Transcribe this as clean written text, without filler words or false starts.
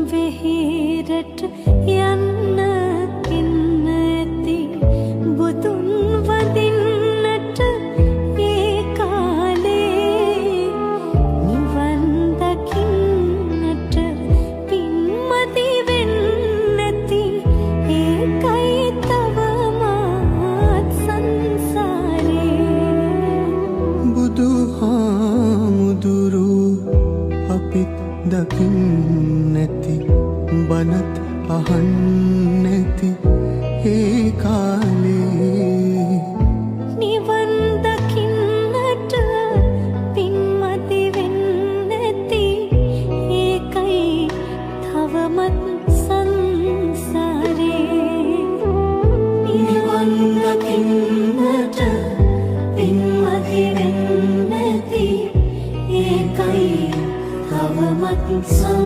වෙහිරට යන්න ඉන්න ඇති බුදුන් වදින්නට ඒ කාලේ නිවන් දකින්නට පින්මති වෙන්න ඇති ඒකයි තවමත් සංසාරේ බුදුහාමුදුරු අපිත් දකින්නැති බනත් අහන්නැති ඒ කාලේ නිවන් දකින්නට පින්මති වෙන්න ඇති ඒකයි තවමත් සංසාරේ නිවන් දකින්නට පින්මති වෙන්න ඇති ඒකයි තවමත්